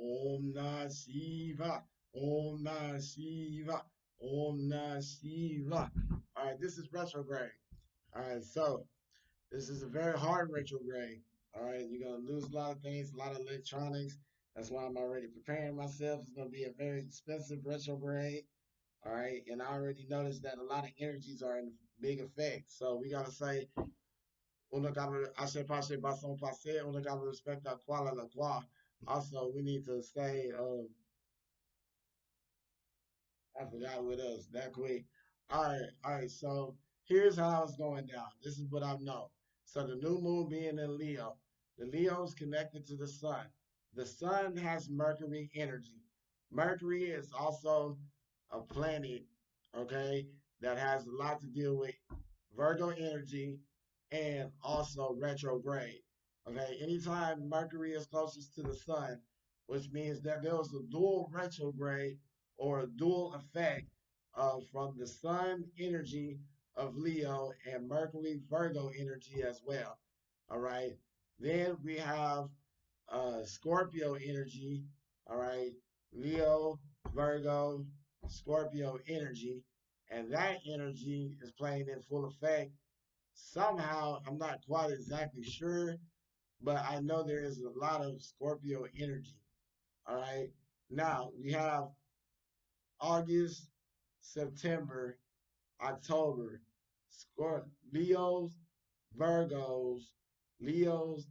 Om Namah Shiva. Om Namah Shiva. Om Namah Shiva. All right, this is retrograde. All right, so this is a very hard retrograde. All right, you're gonna lose a lot of things, a lot of electronics. That's why I'm already preparing myself. It's gonna be a very expensive retrograde. All right, and I already noticed that a lot of energies are in big effect. So we gotta say, uno cabe hacer pase, bason pase, uno cabe respecta qual a la qua. Also, we need to say, I forgot what else that quick. All right. So here's how it's going down. This is what I know. So the new moon being in Leo, the Leo is connected to the sun. The sun has Mercury energy. Mercury is also a planet, okay, that has a lot to deal with Virgo energy and also retrograde. Okay, anytime Mercury is closest to the sun, which means that there was a dual retrograde or a dual effect from the sun energy of Leo and Mercury Virgo energy as well. All right. Then we have Scorpio energy. All right. Leo, Virgo, Scorpio energy. And that energy is playing in full effect. Somehow, I'm not quite exactly sure, but I know there is a lot of Scorpio energy. All right. Now we have August, September, October. Leos, Virgos, Leos,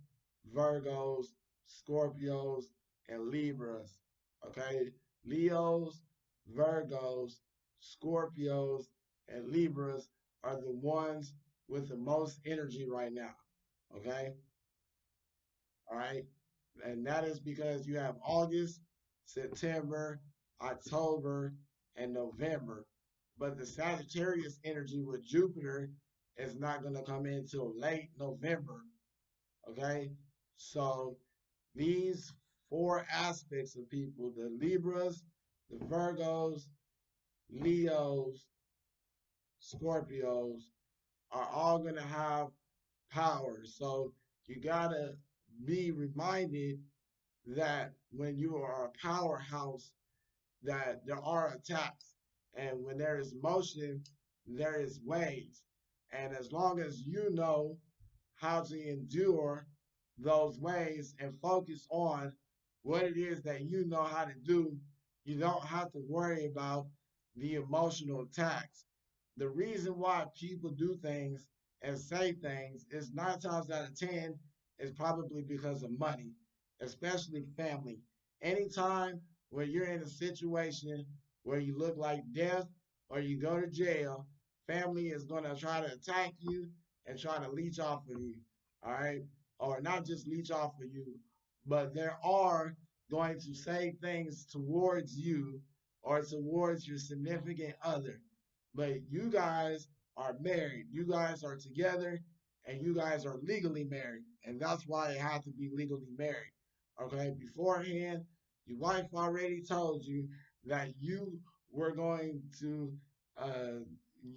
Virgos, Scorpios, and Libras. Okay? Leos, Virgos, Scorpios, and Libras are the ones with the most energy right now. Okay? All right? And that is because you have August, September, October, and November. But the Sagittarius energy with Jupiter is not going to come in until late November. Okay? So these four aspects of people, the Libras, the Virgos, Leos, Scorpios, are all going to have power. So you got to be reminded that when you are a powerhouse, that there are attacks, and when there is motion, there is waves. And as long as you know how to endure those waves and focus on what it is that you know how to do, you don't have to worry about the emotional attacks. The reason why people do things and say things is 9 times out of 10 is probably because of money, especially family. Anytime where you're in a situation where you look like death or you go to jail, family is going to try to attack you and try to leech off of you. All right. Or not just leech off of you, but there are going to say things towards you or towards your significant other. But you guys are married. You guys are together and you guys are legally married. And that's why it had to be legally married. Okay. Beforehand, your wife already told you that you were going to uh,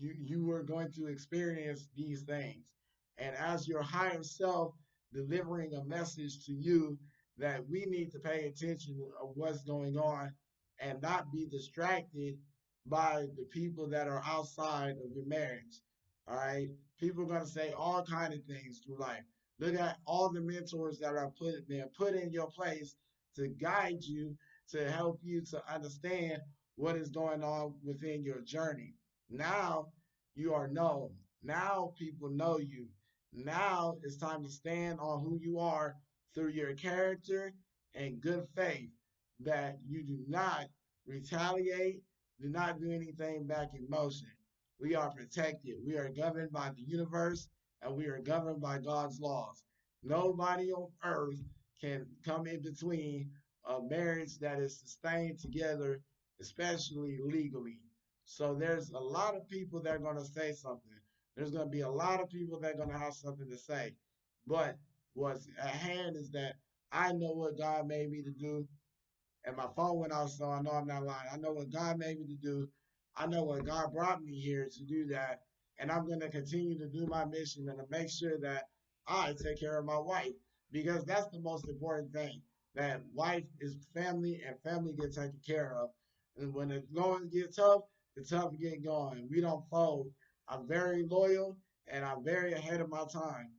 you were going to experience these things. And as your higher self delivering a message to you that we need to pay attention of what's going on and not be distracted by the people that are outside of your marriage. All right. People are gonna say all kind of things through life. Look at all the mentors that are being put in your place to guide you, to help you to understand what is going on within your journey. Now you are known. Now people know you. Now it's time to stand on who you are through your character and good faith, that you do not retaliate, do not do anything back in motion. We are protected. We are governed by the universe and we are governed by God's laws. Nobody on earth can come in between a marriage that is sustained together, especially legally. So there's a lot of people that are going to say something. There's going to be a lot of people that are going to have something to say. But what's at hand is that I know what God made me to do, and my phone went off, so I know I'm not lying. I know what God made me to do. I know what God brought me here to do that, and I'm going to continue to do my mission and to make sure that I take care of my wife because that's the most important thing. that wife is family and family get taken care of. And when the going get tough, the tough get going. We don't fold. I'm very loyal and I'm very ahead of my time.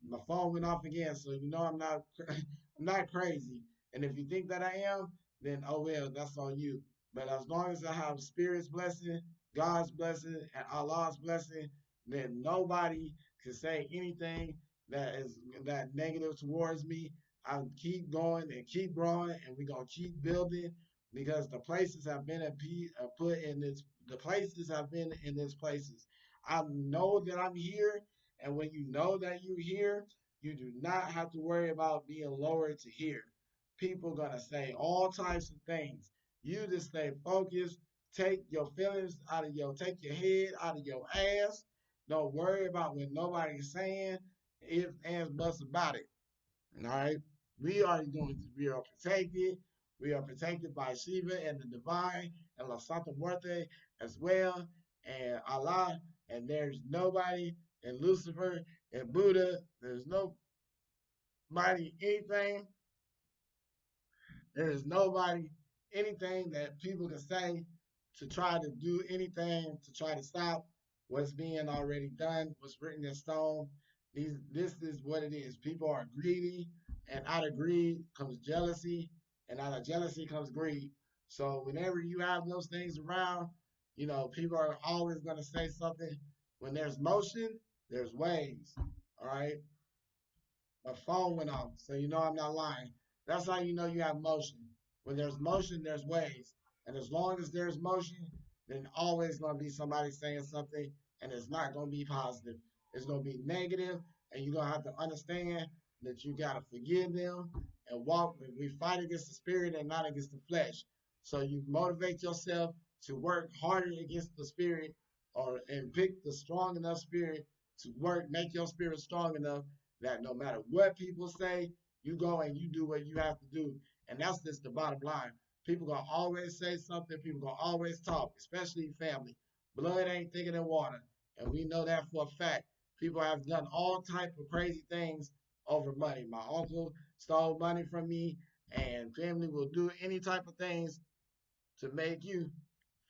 My phone went off again, so you know I'm not I'm not crazy. And if you think that I am, then oh well, that's on you. But as long as I have Spirit's blessing, God's blessing, and Allah's blessing, then nobody can say anything that is that negative towards me. I keep going and keep growing, and we're gonna keep building because the places have been put in this. The places have been in these places. I know that I'm here, and when you know that you're here, you do not have to worry about being lowered to here. People gonna say all types of things. You just stay focused. Take your feelings out of take your head out of your ass. Don't worry about what nobody's saying, if and buts about it. All right. We are protected. We are protected by Shiva and the divine and La Santa Muerte as well. And Allah. And there's nobody and Lucifer and Buddha. There's nobody anything. There is nobody anything that people can say to try to do anything to try to stop what's being already done, what's written in stone. This is what it is. People are greedy, and out of greed comes jealousy, and out of jealousy comes greed. So whenever you have those things around, people are always going to say something. When there's motion, there's waves. All right. My phone went off, so you know I'm not lying. That's how you know you have motion. When there's motion, there's waves. And as long as there's motion, then always going to be somebody saying something, and it's not going to be positive. It's going to be negative, and you're going to have to understand that you got to forgive them and walk. We fight against the spirit and not against the flesh. So you motivate yourself to work harder against the spirit and pick the strong enough spirit to work, make your spirit strong enough that no matter what people say, you go and you do what you have to do. And that's just the bottom line. People gonna always say something, people gonna always talk, especially family. Blood ain't thicker than water. And we know that for a fact. People have done all type of crazy things over money. My uncle stole money from me, and family will do any type of things to make you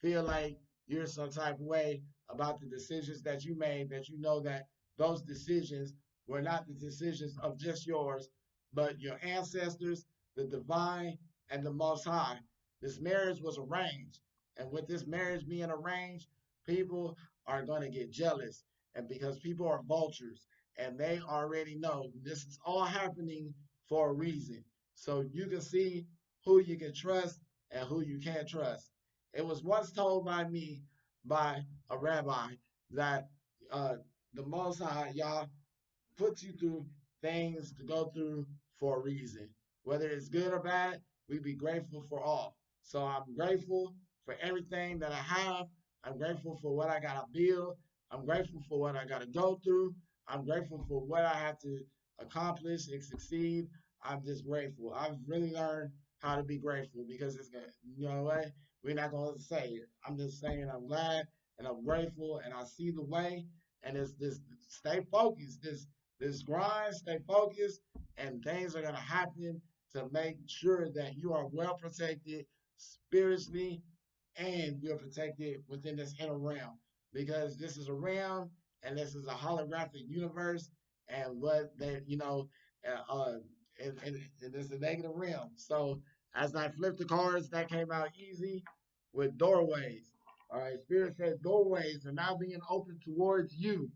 feel like you're some type of way about the decisions that you made, that you know that those decisions were not the decisions of just yours, but your ancestors, the divine, and the most high. This marriage was arranged. And with this marriage being arranged, people are going to get jealous. And because people are vultures and they already know this is all happening for a reason. So you can see who you can trust and who you can't trust. It was once told by me by a rabbi that uh, the Most High, Yah, puts you through things to go through for a reason. Whether it's good or bad, we be grateful for all. So I'm grateful for everything that I have. I'm grateful for what I got to build. I'm grateful for what I got to go through. I'm grateful for what I have to accomplish and succeed. I'm just grateful. I've really learned how to be grateful because it's good. You know what? We're not going to say it. I'm just saying I'm glad and I'm grateful and I see the way. And it's this stay focused. This grind, stay focused, and things are going to happen to make sure that you are well protected spiritually and you're protected within this inner realm because this is a realm and this is a holographic universe and what they, uh, uh, and it's a negative realm. So as I flipped the cards, that came out easy with doorways. All right, Spirit says doorways are now being opened towards you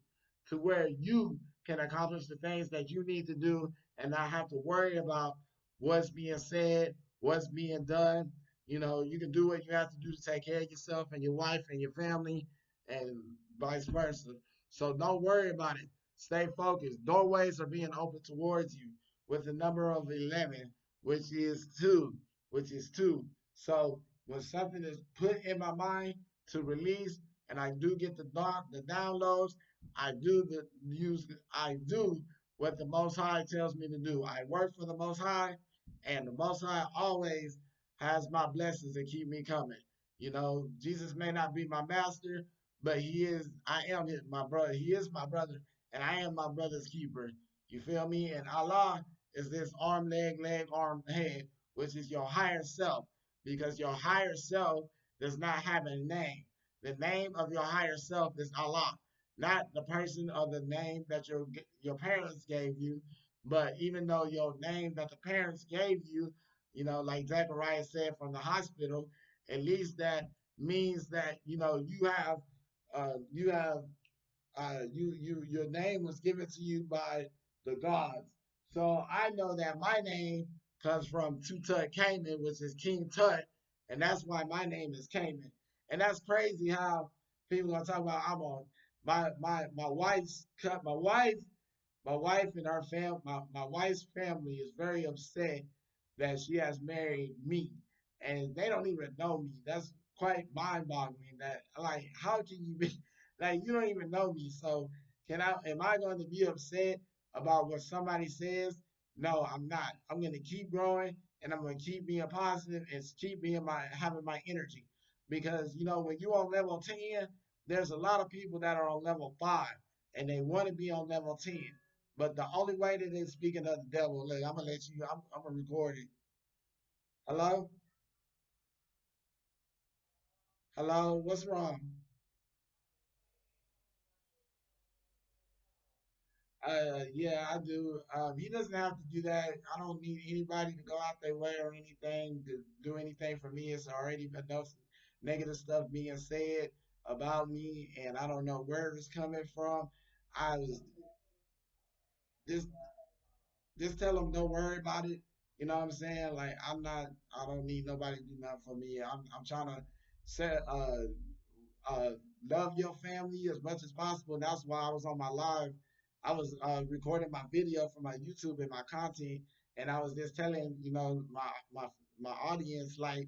to where you can accomplish the things that you need to do and not have to worry about what's being said, what's being done. You can do what you have to do to take care of yourself and your wife and your family and vice versa. So don't worry about it. Stay focused. Doorways are being opened towards you with the number of 11, which is two. So when something is put in my mind to release and I do get the downloads, I do what the Most High tells me to do. I work for the Most High, and the Most High always has my blessings that keep me coming. Jesus may not be my master, but I am my brother. He is my brother, and I am my brother's keeper. You feel me? And Allah is this arm, leg, arm, head, which is your higher self, because your higher self does not have a name. The name of your higher self is Allah, not the person or the name that your parents gave you. But even though your name that the parents gave you, like Zachariah said from the hospital, at least that means that you have your name was given to you by the gods. So I know that my name comes from Tutut Cayman, which is King Tut, and that's why my name is Cayman. And that's crazy how people gonna talk about I'm on my wife's cut my wife and our my wife's family is very upset that she has married me, and they don't even know me. That's quite mind-boggling. That like, how can you be like you don't even know me? So am I going to be upset about what somebody says? No, I'm not. I'm going to keep growing, and I'm going to keep being positive and keep being having my energy, because when you're on level 10, there's a lot of people that are on level 5 and they want to be on level 10. But the only way that they're speaking of the devil, look, I'm gonna let you. I'm gonna record it. Hello, hello. What's wrong? Yeah, I do. He doesn't have to do that. I don't need anybody to go out their way or anything to do anything for me. It's already enough negative stuff being said about me, and I don't know where it's coming from. I was just just tell them don't worry about it. You know what I'm saying? Like I don't need nobody to do nothing for me. I'm trying to set uh, love your family as much as possible. And that's why I was on my live. I was recording my video for my YouTube and my content, and I was just telling my audience like,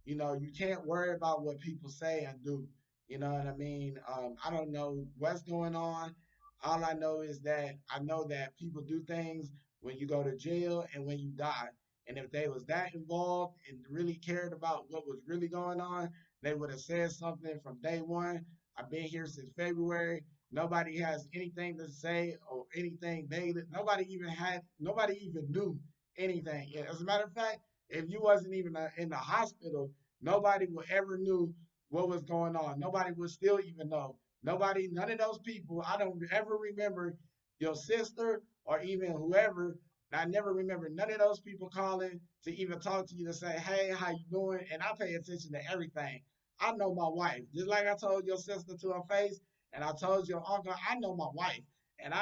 you can't worry about what people say and do. You know what I mean? I don't know what's going on. All I know is that I know that people do things when you go to jail and when you die. And if they was that involved and really cared about what was really going on, they would have said something from day one. I've been here since February. Nobody has anything to say or anything negative. Nobody even knew anything. As a matter of fact, if you wasn't even in the hospital, nobody would ever knew what was going on. Nobody would still even know. None of those people, I don't ever remember your sister or even whoever. I never remember none of those people calling to even talk to you to say, "Hey, how you doing?" And I pay attention to everything. I know my wife, just like I told your sister to her face, and I told your uncle. I know my wife, and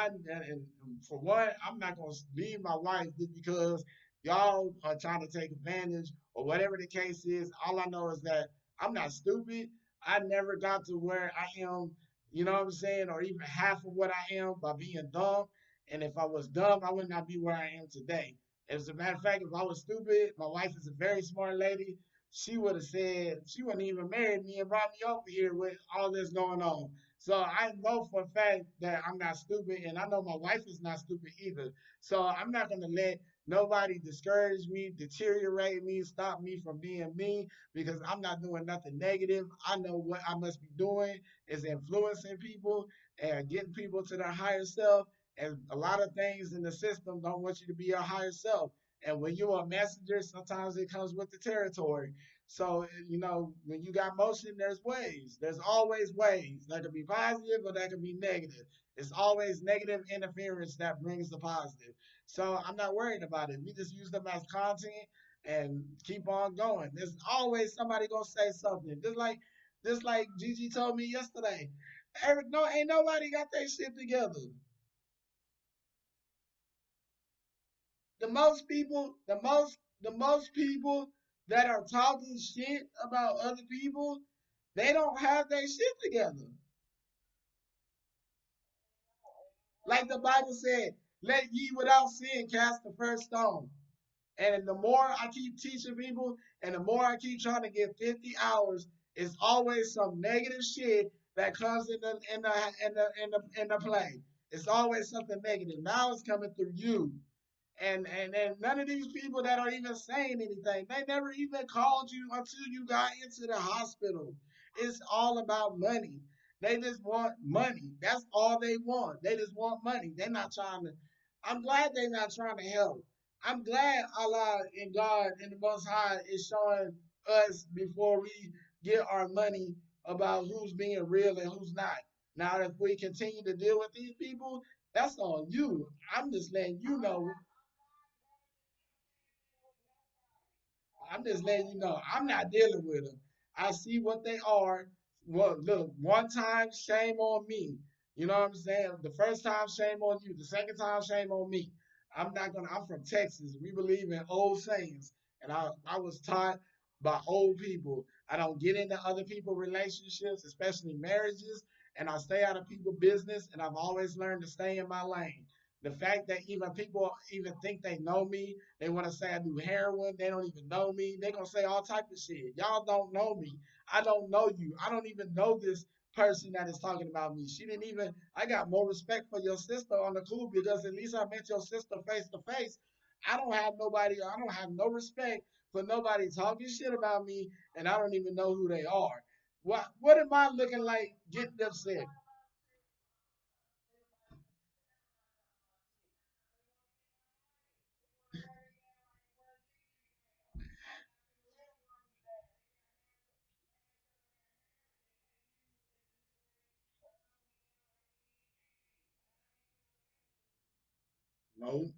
for one, I'm not gonna leave my wife just because y'all are trying to take advantage or whatever the case is. All I know is that I'm not stupid. I never got to where I am, you know what I'm saying, or even half of what I am by being dumb. And if I was dumb, I would not be where I am today. As a matter of fact, if I was stupid, my wife is a very smart lady. She would have said she wouldn't even marry me and brought me over here with all this going on. So I know for a fact that I'm not stupid, and I know my wife is not stupid either. So I'm not gonna let nobody discourage me, deteriorate me, stop me from being me, because I'm not doing nothing negative. I know what I must be doing is influencing people and getting people to their higher self. And a lot of things in the system don't want you to be your higher self. And when you're a messenger, sometimes it comes with the territory. So, when you got motion, there's waves. There's always waves. That could be positive or that could be negative. It's always negative interference that brings the positive. So I'm not worried about it. We just use them as content and keep on going. There's always somebody gonna say something. Just like Gigi told me yesterday. No, ain't nobody got their shit together. The most people that are talking shit about other people, they don't have their shit together. Like the Bible said, let ye without sin cast the first stone. And the more I keep teaching people, and the more I keep trying to get 50 hours, it's always some negative shit that comes in the play. It's always something negative. Now it's coming through you. And none of these people that are even saying anything, they never even called you until you got into the hospital. It's all about money. They just want money. That's all they want. They just want money. They're not trying to. I'm glad they're not trying to help. I'm glad Allah and God and the Most High is showing us before we get our money about who's being real and who's not. Now, if we continue to deal with these people, that's on you. I'm just letting you know. I'm just letting you know I'm not dealing with them. I see what they are. Well, look, one time, shame on me. You know what I'm saying? The first time, shame on you. The second time, shame on me. I'm not gonna. I'm from Texas. We believe in old sayings, and I was taught by old people. I don't get into other people relationships, especially marriages, and I stay out of people business. And I've always learned to stay in my lane. The fact that even people even think they know me, they want to say I do heroin. They don't even know me. They gonna say all type of shit. Y'all don't know me. I don't know you. I don't even know this person that is talking about me. She didn't even. I got more respect for your sister on the cool because at least I met your sister face to face. I don't have nobody. I don't have no respect for nobody talking shit about me, and I don't even know who they are. What am I looking like getting upset? No.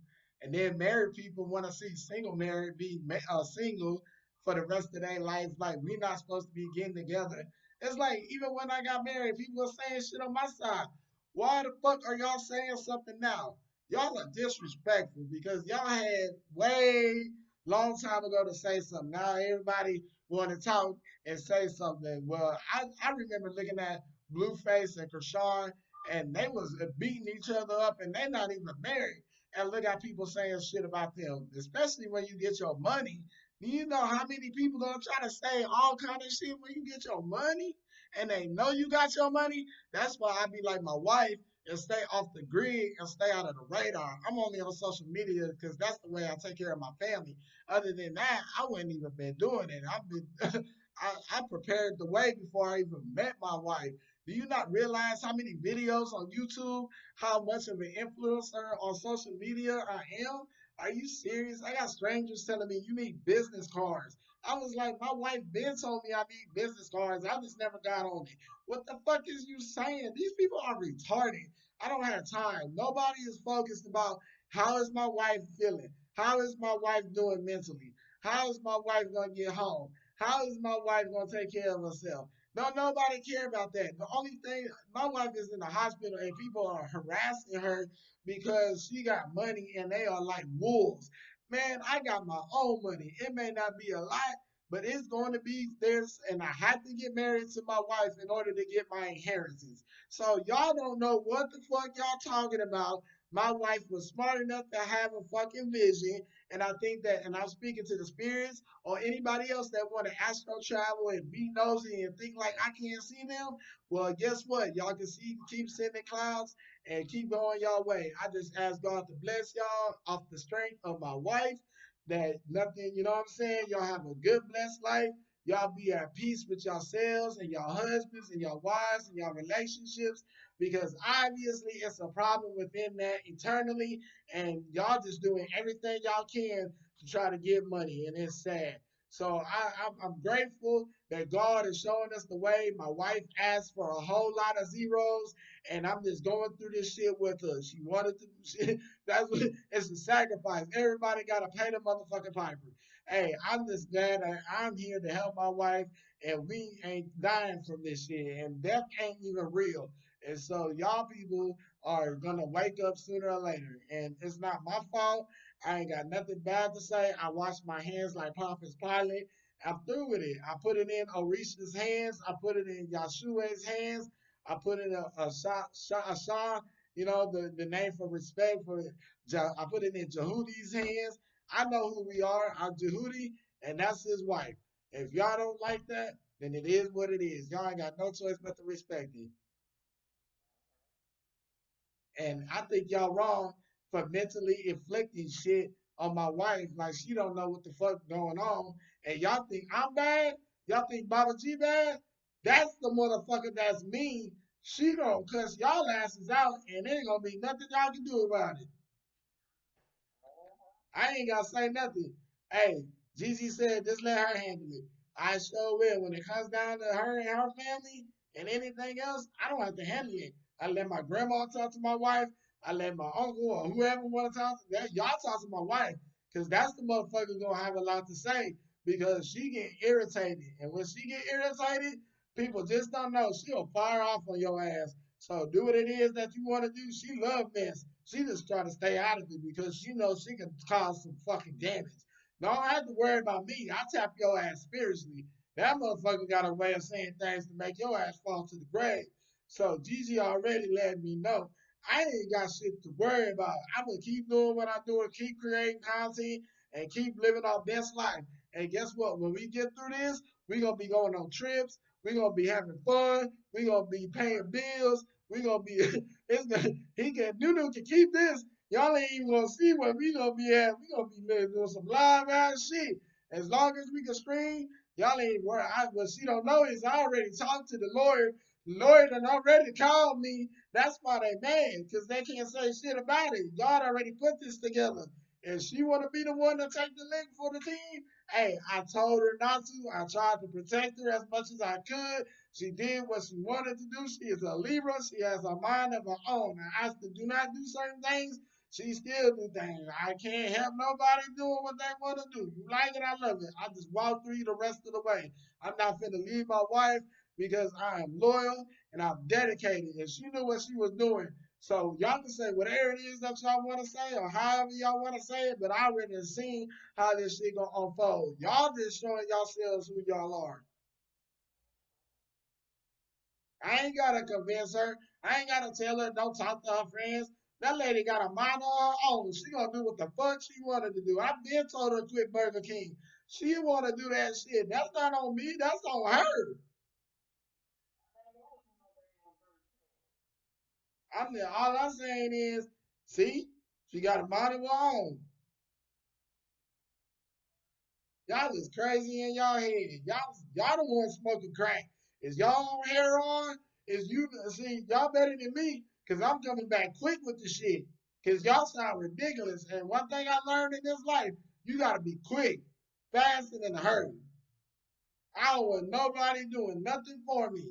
And then married people want to see single married be single for the rest of their life. Like we're not supposed to be getting together. It's like even when I got married, people were saying shit on my side. Why the fuck are y'all saying something now? Y'all are disrespectful because y'all had way long time ago to say something. Now everybody want to talk and say something. Well, I remember looking at Blueface and Krishan and they was beating each other up and they not even married and look at people saying shit about them, especially when you get your money. Do you know how many people gonna try to say all kind of shit when you get your money and they know you got your money? That's why I be like my wife and stay off the grid and stay out of the radar. I'm only on social media because that's the way I take care of my family. Other than that, I wouldn't even been doing it. I've been I prepared the way before I even met my wife. Do you not realize how many videos on YouTube, how much of an influencer on social media I am? Are you serious? I got strangers telling me you need business cards. I was like, my wife Ben told me I need business cards. I just never got on it. What the fuck is you saying? These people are retarded. I don't have time. Nobody is focused about how is my wife feeling? How is my wife doing mentally? How is my wife gonna get home? How is my wife gonna take care of herself? Don't nobody care about that. The only thing, my wife is in the hospital and people are harassing her because she got money and they are like wolves. Man, I got my own money. It may not be a lot, but it's going to be this, and I have to get married to my wife in order to get my inheritance. So y'all don't know what the fuck y'all talking about. My wife was smart enough to have a fucking vision, and I think that, and I'm speaking to the spirits or anybody else that want to astro travel and be nosy and think like I can't see them. Well, guess what? Y'all can see, keep sending clouds and keep going y'all way. I just ask God to bless y'all off the strength of my wife. That nothing, you know what I'm saying? Y'all have a good, blessed life. Y'all be at peace with yourselves and your husbands and your wives and your relationships because obviously it's a problem within that eternally and y'all just doing everything y'all can to try to get money and it's sad. So I'm grateful that God is showing us the way. My wife asked for a whole lot of zeros and I'm just going through this shit with her. She wanted to. That's what it's a sacrifice. Everybody got to pay the motherfucking piper. Hey, I'm just glad that I'm here to help my wife, and we ain't dying from this shit, and death ain't even real. And so y'all people are gonna wake up sooner or later, and it's not my fault. I ain't got nothing bad to say. I wash my hands like Pontius Pilate. I'm through with it. I put it in Orisha's hands. I put it in Yahshua's hands. I put in a Shah, you know, the name for respect for I put it in Jehudi's hands. I know who we are. I'm Jehudi, and that's his wife. If y'all don't like that, then it is what it is. Y'all ain't got no choice but to respect it. And I think y'all wrong for mentally inflicting shit on my wife. Like she don't know what the fuck going on. And y'all think I'm bad? Y'all think Baba G bad? That's the motherfucker that's mean. She gonna cuss y'all asses out and ain't gonna be nothing y'all can do about it. I ain't gotta say nothing. Hey, Gigi said just let her handle it. I sure will. When it comes down to her and her family and anything else, I don't have to handle it. I let my grandma talk to my wife. I let my uncle or whoever want to talk to that. Y'all talk to my wife, cause that's the motherfucker gonna have a lot to say because she get irritated, and when she get irritated, people just don't know. She'll fire off on your ass. So do what it is that you want to do. She love mess. She just trying to stay out of it because she knows she can cause some fucking damage. Don't have to worry about me. I tap your ass spiritually. That motherfucker got a way of saying things to make your ass fall to the grave. So Gigi already let me know. I ain't got shit to worry about. I'm gonna keep doing what I'm doing, keep creating content, and keep living our best life. And guess what? When we get through this, we gonna be going on trips. We gonna be having fun. We gonna be paying bills. We gonna be. It's gonna, he can Nunu can keep this. Y'all ain't even gonna see what we gonna be at. We gonna be doing some live ass shit. As long as we can stream, y'all ain't worried. What she don't know is I already talked to the lawyer. The lawyer done already called me. That's why they mad, because they can't say shit about it. God already put this together. And she wanna be the one to take the lick for the team. Hey, I told her not to. I tried to protect her as much as I could. She did what she wanted to do. She is a Libra. She has a mind of her own. I asked her do not do certain things. She still do things. I can't help nobody doing what they want to do. You like it, I love it. I just walk through you the rest of the way. I'm not finna leave my wife because I am loyal and I'm dedicated. And she knew what she was doing. So y'all can say whatever it is that y'all want to say or however y'all want to say it, but I already seen how this shit gonna unfold. Y'all just showing yourselves who y'all are. I ain't gotta convince her. I ain't gotta tell her don't talk to her friends. That lady got a mind on her own. She gonna do what the fuck she wanted to do. I've been told her to quit Burger King. She wanna do that shit. That's not on me. That's on her. All I'm saying is, see, she got a mind of her own. Y'all is crazy in y'all head. Y'all the ones smoking crack. Is y'all on heroin? Is you see y'all better than me? Cause I'm coming back quick with the shit. Cause y'all sound ridiculous. And one thing I learned in this life, you gotta be quick, fast, and in a hurry. I don't want nobody doing nothing for me.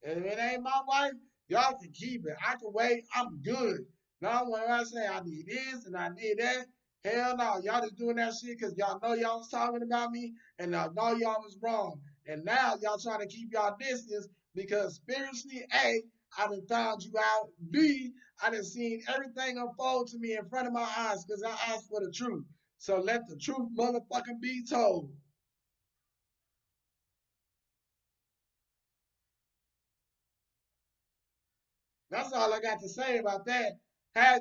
And if it ain't my wife, y'all can keep it. I can wait. I'm good. Now when I say I need this and I need that, hell no. Y'all just doing that shit because y'all know y'all was talking about me and y'all know y'all was wrong. And now y'all trying to keep y'all distance because spiritually, A, I done found you out. B, I done seen everything unfold to me in front of my eyes because I asked for the truth. So let the truth motherfucking be told. That's all I got to say about that.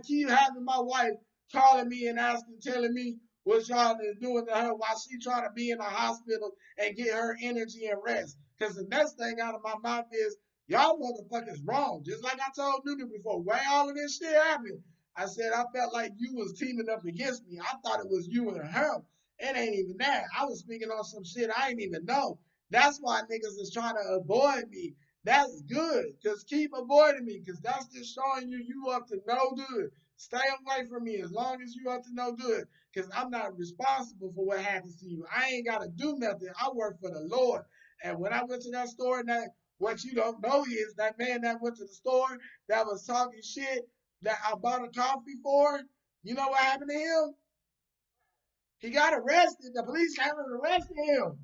Keep having my wife calling me and asking, telling me what y'all is doing to her while she trying to be in the hospital and get her energy and rest. Because the next thing out of my mouth is, y'all motherfuckers wrong. Just like I told Nunu before, why all of this shit happened. I said I felt like you was teaming up against me. I thought it was you and her. It ain't even that. I was speaking on some shit I ain't even know. That's why niggas is trying to avoid me. That's good. Just keep avoiding me because that's just showing you up to no good. Stay away from me as long as you up to no good because I'm not responsible for what happens to you. I ain't got to do nothing. I work for the Lord. And when I went to that store, and that what you don't know is that man that went to the store that was talking shit that I bought a coffee for, you know what happened to him? He got arrested. The police haven't arrested him.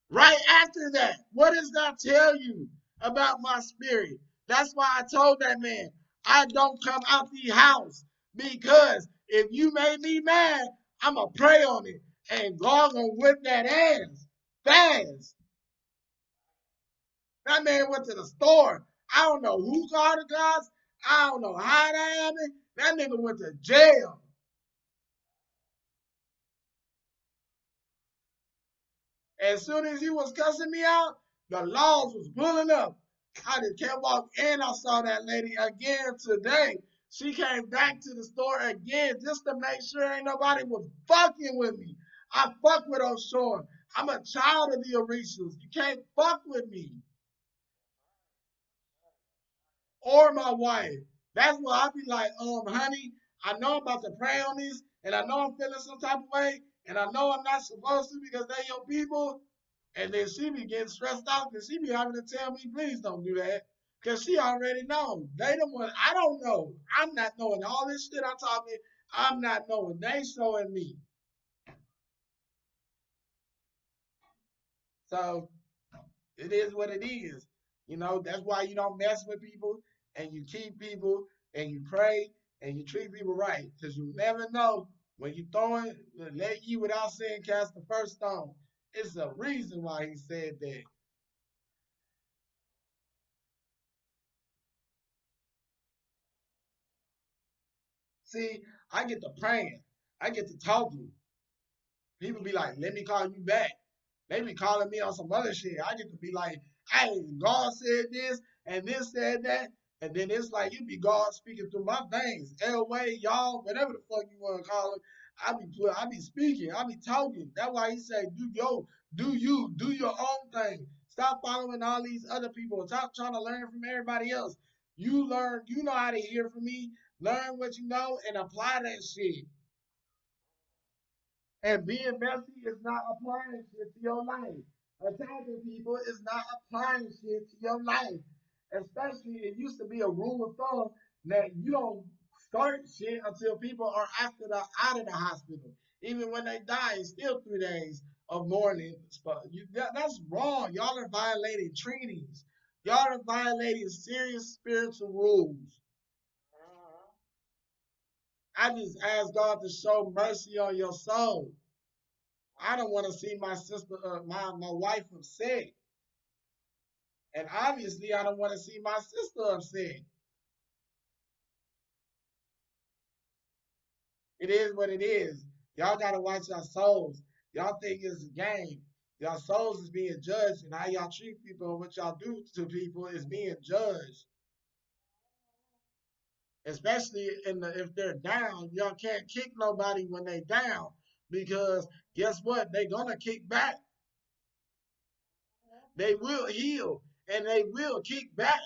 Right after that, what does that tell you about my spirit? That's why I told that man, I don't come out the house because if you made me mad, I'ma pray on it and God gonna whip that ass fast. That man went to the store. I don't know who called the cops. I don't know how that happened. That nigga went to jail. As soon as he was cussing me out, the laws was pulling up. I just kept walking, and I saw that lady again today. She came back to the store again just to make sure ain't nobody was fucking with me. I fuck with O'Shore. I'm a child of the Orishas. You can't fuck with me or my wife. That's why I be like, honey, I know I'm about to pray on these, and I know I'm feeling some type of way, and I know I'm not supposed to because they your people. And then she be getting stressed out because she be having to tell me, please don't do that. Because she already know. They the one, I don't know. I'm not knowing all this shit I'm talking. I'm not knowing. They showing me. So it is what it is. You know, that's why you don't mess with people and you keep people and you pray and you treat people right. Because you never know when you throwing, let you without sin cast the first stone. It's a reason why he said that. See, I get to praying, I get to talking. People be like, let me call you back. They be calling me on some other shit. I get to be like, hey, God said this and this said that. And then it's like you be God speaking through my veins. Elway, y'all, whatever the fuck you want to call it. I be speaking. I be talking. That's why he say, do your own thing. Stop following all these other people. Stop trying to learn from everybody else. You learn, you know how to hear from me. Learn what you know and apply that shit. And being messy is not applying shit to your life. Attacking people is not applying shit to your life. Especially, it used to be a rule of thumb that you don't start shit until people are after the out of the hospital. Even when they die, it's still 3 days of mourning. That's wrong. Y'all are violating treaties. Y'all are violating serious spiritual rules. I just ask God to show mercy on your soul. I don't want to see my sister, my wife upset, and obviously I don't want to see my sister upset. It is what it is. Y'all gotta watch your souls. Y'all think it's a game. Y'all souls is being judged, and how y'all treat people and what y'all do to people is being judged. Especially if they're down, y'all can't kick nobody when they down because guess what? They gonna kick back. They will heal and they will kick back.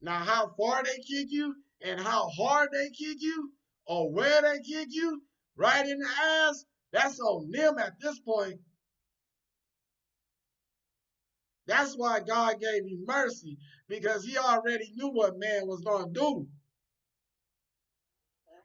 Now, how far they kick you and how hard they kick you or where they kick you, right in the ass, that's on them at this point. That's why God gave you mercy because he already knew what man was going to do.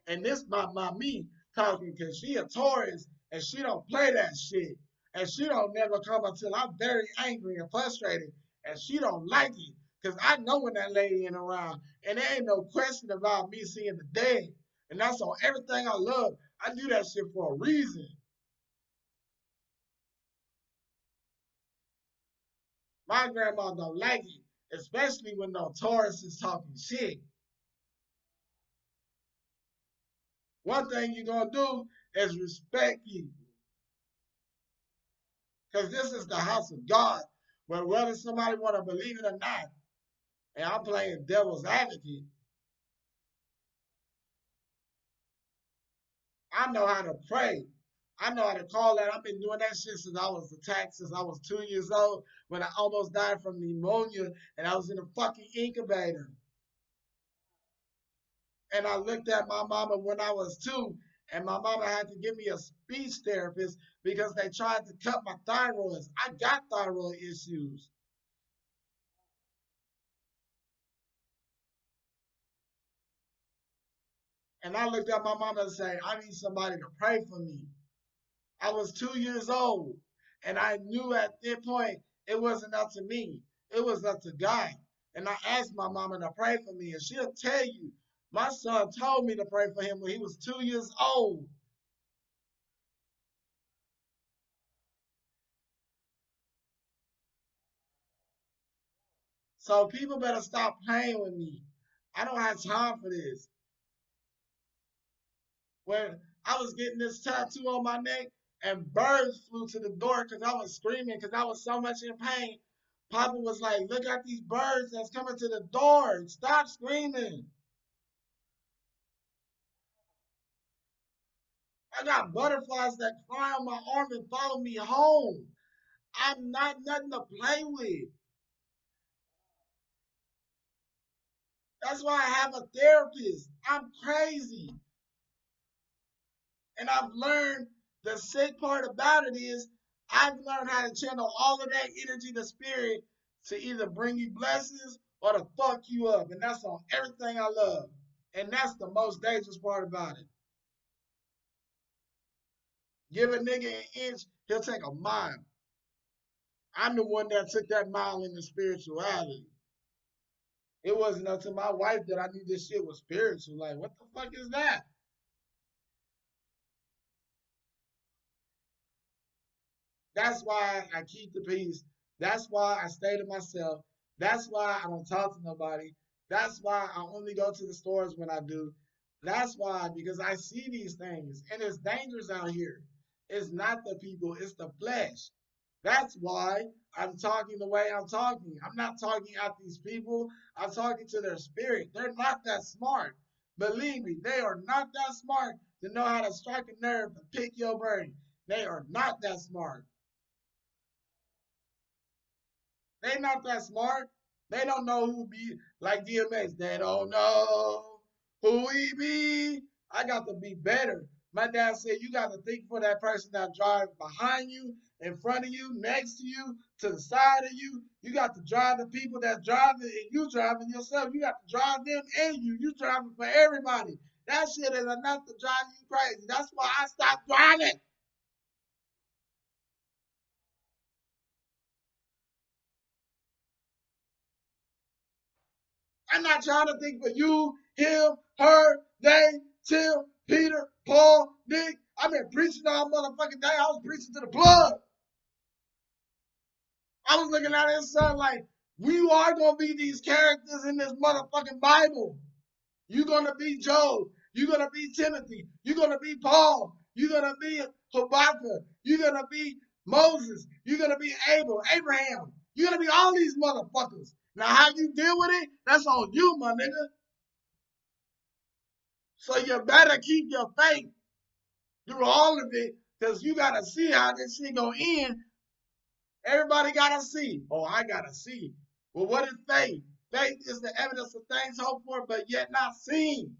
And this my me talking because she a Taurus and she don't play that shit. And she don't never come until I'm very angry and frustrated. And she don't like it. Because I know when that lady ain't around. And there ain't no question about me seeing the dead. And that's on everything I love. I do that shit for a reason. My grandma don't like it. Especially when no Taurus is talking shit. One thing you're gonna do is respect people. Because this is the house of God. Where whether somebody want to believe it or not, and I'm playing devil's advocate, I know how to pray. I know how to call that. I've been doing that shit since I was attacked, since I was 2 years old, when I almost died from pneumonia and I was in a fucking incubator. And I looked at my mama when I was 2, and my mama had to give me a speech therapist because they tried to cut my thyroids. I got thyroid issues. And I looked at my mama and said, I need somebody to pray for me. I was 2 years old, and I knew at that point it wasn't up to me. It was up to God. And I asked my mama to pray for me, and she'll tell you, my son told me to pray for him when he was 2 years old. So people better stop playing with me. I don't have time for this. When I was getting this tattoo on my neck, and birds flew to the door because I was screaming because I was so much in pain. Papa was like, look at these birds that's coming to the door. Stop screaming. I got butterflies that fly on my arm and follow me home. I'm not nothing to play with. That's why I have a therapist. I'm crazy. And I've learned the sick part about it is I've learned how to channel all of that energy, the spirit, to either bring you blessings or to fuck you up. And that's on everything I love. And that's the most dangerous part about it. Give a nigga an inch, he'll take a mile. I'm the one that took that mile in the spirituality. It wasn't until my wife that I knew this shit was spiritual. Like, what the fuck is that? That's why I keep the peace. That's why I stay to myself. That's why I don't talk to nobody. That's why I only go to the stores when I do. That's why, because I see these things and it's dangerous out here. It's not the people, it's the flesh. That's why I'm talking the way I'm talking. I'm not talking at these people. I'm talking to their spirit. They're not that smart. Believe me, they are not that smart to know how to strike a nerve and pick your brain. They are not that smart. They not that smart. They don't know who be like DMX. They don't know who he be. I got to be better. My dad said you got to think for that person that drives behind you, in front of you, next to you, to the side of you. You got to drive the people that driving and you driving yourself. You got to drive them and you. You driving for everybody. That shit is enough to drive you crazy. That's why I stopped driving. I'm not trying to think for you, him, her, they, Tim, Peter, Paul, Nick. I've been preaching all motherfucking day. I was preaching to the plug. I was looking at his son like, we are going to be these characters in this motherfucking Bible. You're going to be Job. You're going to be Timothy. You're going to be Paul. You're going to be Habakkuk. You're going to be Moses. You're going to be Abel, Abraham. You're going to be all these motherfuckers. Now, how you deal with it, that's on you, my nigga. So you better keep your faith through all of it, because you gotta see how this shit gonna end. Everybody gotta see. Oh, I gotta see. Well, what is faith? Faith is the evidence of things hoped for, but yet not seen.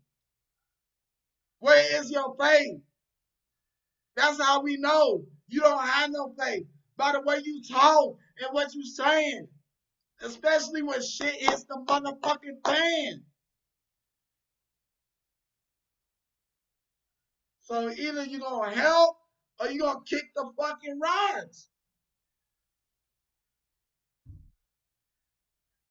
Where is your faith? That's how we know you don't have no faith. By the way you talk and what you saying. Especially when shit hits the motherfucking fan. So either you gonna help or you gonna kick the fucking rods.